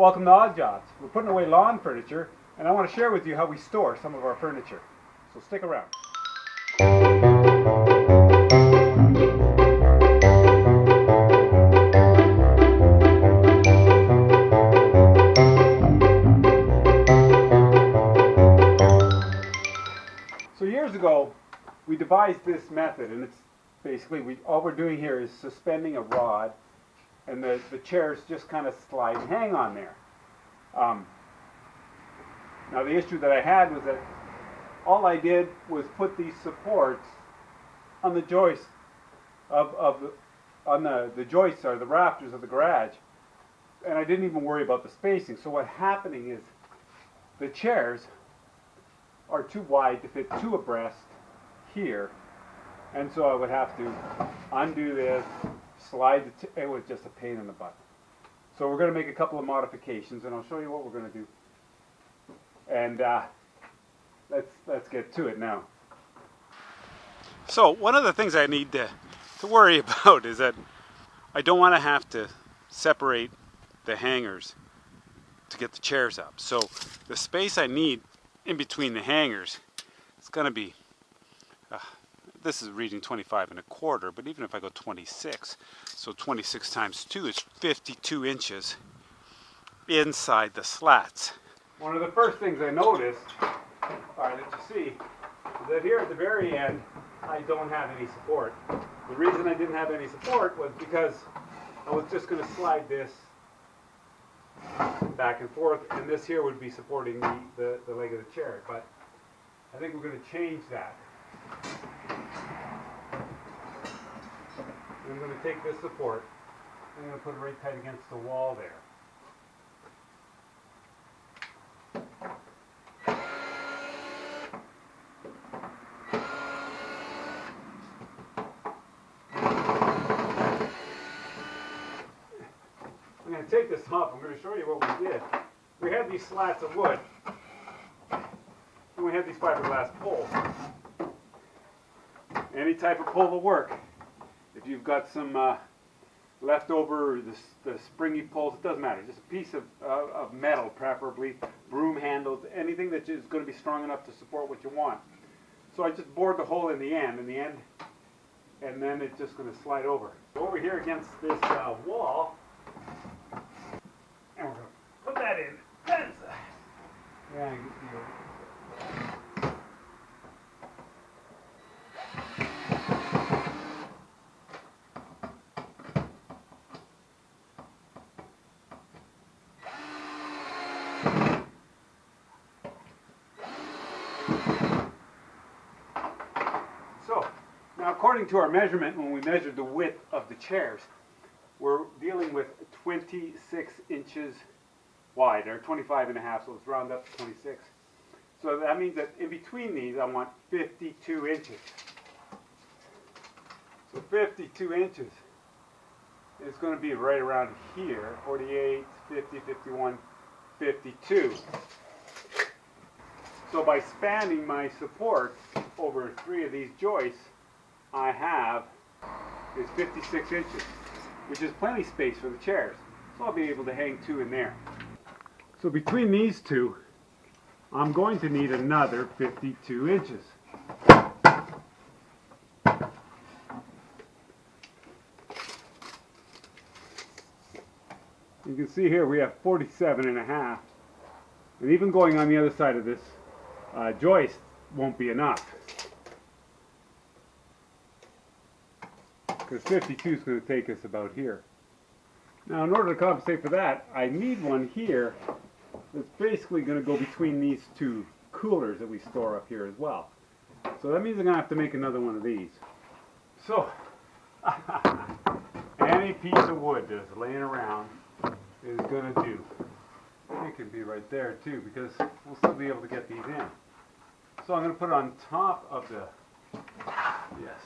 Welcome to Odd Jobs. We're putting away lawn furniture, and I want to share with you how we store some of our furniture. So stick around. So years ago, we devised this method, and it's basically all we're doing here is suspending a rod, and the chairs just kind of slide and hang on there. Now the issue that I had was that all I did was put these supports on the joists the joists or the rafters of the garage, and I didn't even worry about the spacing. So what's happening is the chairs are too wide to fit two abreast here, and so I would have to undo this, slide it was just a pain in the butt. So we're going to make a couple of modifications, and I'll show you what we're going to do. And let's get to it now. So one of the things I need to worry about is that I don't want to have to separate the hangers to get the chairs up. So the space I need in between the hangers is going to be, this is reading 25 1/4, but even if I go 26, so 26 times 2 is 52 inches inside the slats. One of the first things I noticed, that you see, is that here at the very end, I don't have any support. The reason I didn't have any support was because I was just going to slide this back and forth, and this here would be supporting the leg of the chair. But I think we're going to change that. I'm going to take this support, and I'm going to put it right tight against the wall there. I'm going to take this off. I'm going to show you what we did. We had these slats of wood, and we had these fiberglass poles. Any type of pole will work. If you've got some leftover, the springy poles, it doesn't matter. Just a piece of metal, preferably, broom handles, anything that is going to be strong enough to support what you want. So I just bored the hole in the end, and then it's just going to slide over. Over here against this wall, and we're going to put that in. Yeah, so, now according to our measurement, when we measured the width of the chairs, we're dealing with 26 inches wide, or 25 1/2, so let's round up to 26. So that means that in between these, I want 52 inches. So 52 inches is going to be right around here, 48, 50, 51, 52. So by spanning my supports over 3 of these joists, I have is 56 inches, which is plenty space for the chairs. So I'll be able to hang 2 in there. So between these two, I'm going to need another 52 inches. You can see here we have 47 1/2. And even going on the other side of this joist won't be enough. Because 52 is going to take us about here. Now in order to compensate for that, I need one here that's basically going to go between these two coolers that we store up here as well. So that means I'm going to have to make another one of these. So, any piece of wood that's laying around is going to do. It can be right there too, because we'll still be able to get these in. So I'm going to put it on top of the,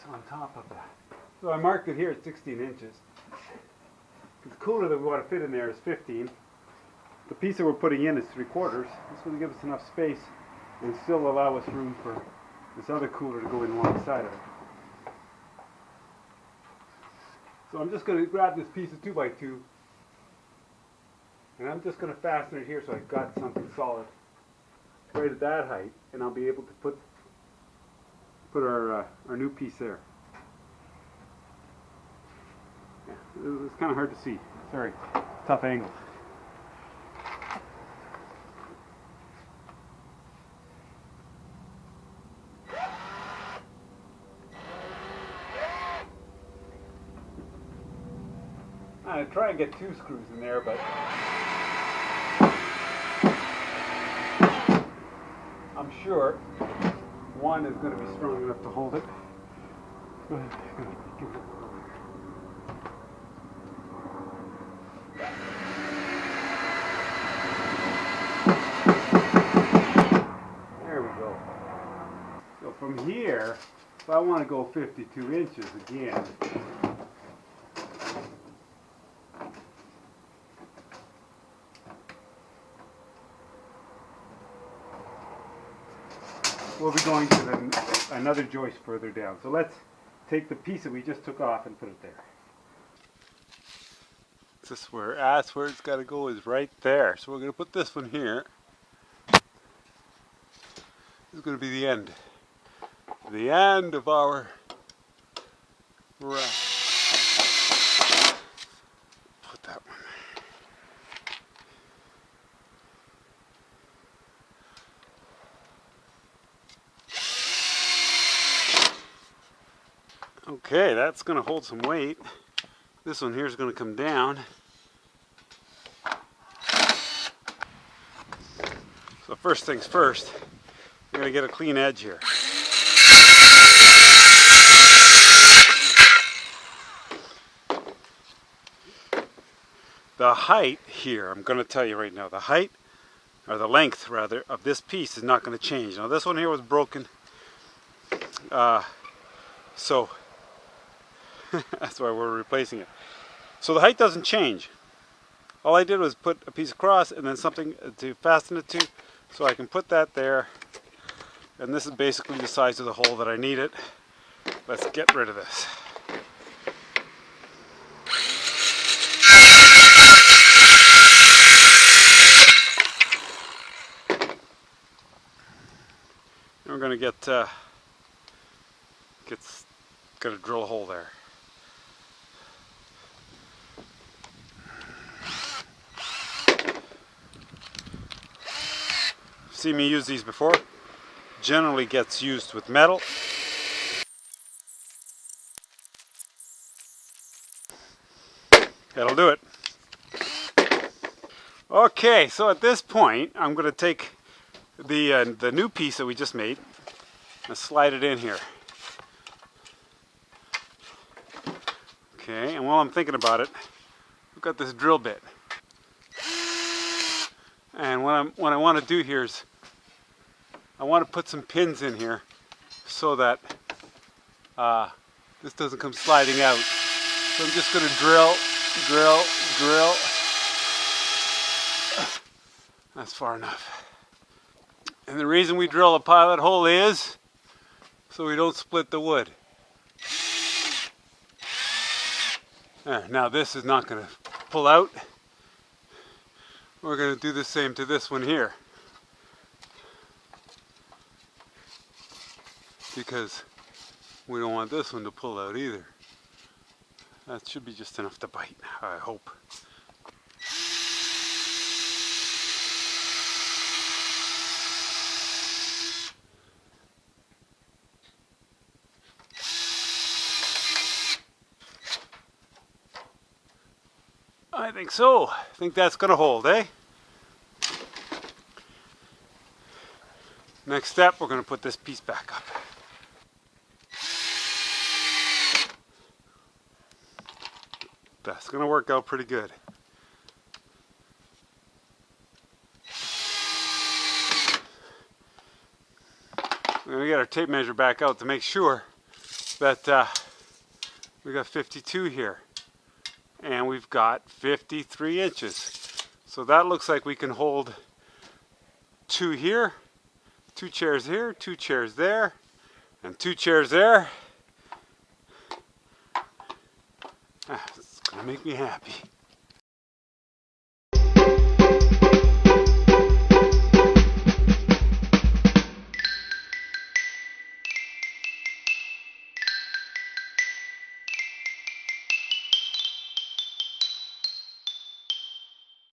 on top of that. So I marked it here at 16 inches. The cooler that we want to fit in there is 15. The piece that we're putting in is 3/4. This will give us enough space and still allow us room for this other cooler to go in alongside of it. So I'm just going to grab this piece of 2x2 And I'm just going to fasten it here so I've got something solid right at that height, and I'll be able to put our new piece there. Yeah, it's kind of hard to see. Sorry, tough angle. I try and get 2 screws in there, but I'm sure one is going to be strong enough to hold it. Go ahead. Give it a go. There we go. So from here, if I want to go 52 inches again, we'll be going to another joist further down. So let's take the piece that we just took off and put it there. That's where it's got to go, is right there. So we're going to put this one here. This is going to be the end. The end of our rack. Put that one there. Okay, that's going to hold some weight. This one here is going to come down. So first things first, I'm going to get a clean edge here. The height here, I'm going to tell you right now, the height, or the length rather, of this piece is not going to change. Now this one here was broken, so that's why we're replacing it. So the height doesn't change. All I did was put a piece across and then something to fasten it to, so I can put that there. And this is basically the size of the hole that I need it. Let's get rid of this. And we're going to gonna drill a hole there. Seen me use these before. Generally gets used with metal. That'll do it. Okay, so at this point I'm going to take the new piece that we just made and slide it in here. Okay, and while I'm thinking about it, I've got this drill bit. And what I want to do here is I want to put some pins in here so that this doesn't come sliding out. So I'm just going to drill. That's far enough. And the reason we drill a pilot hole is so we don't split the wood. Now this is not going to pull out. We're going to do the same to this one here, because we don't want this one to pull out either. That should be just enough to bite, I hope. I think so. I think that's going to hold, eh? Next step, we're going to put this piece back up. That's going to work out pretty good. We're going to get our tape measure back out to make sure that we got 52 here. And we've got 53 inches. So that looks like we can hold 2 here, 2 chairs here, 2 chairs there, and 2 chairs there. It's gonna make me happy.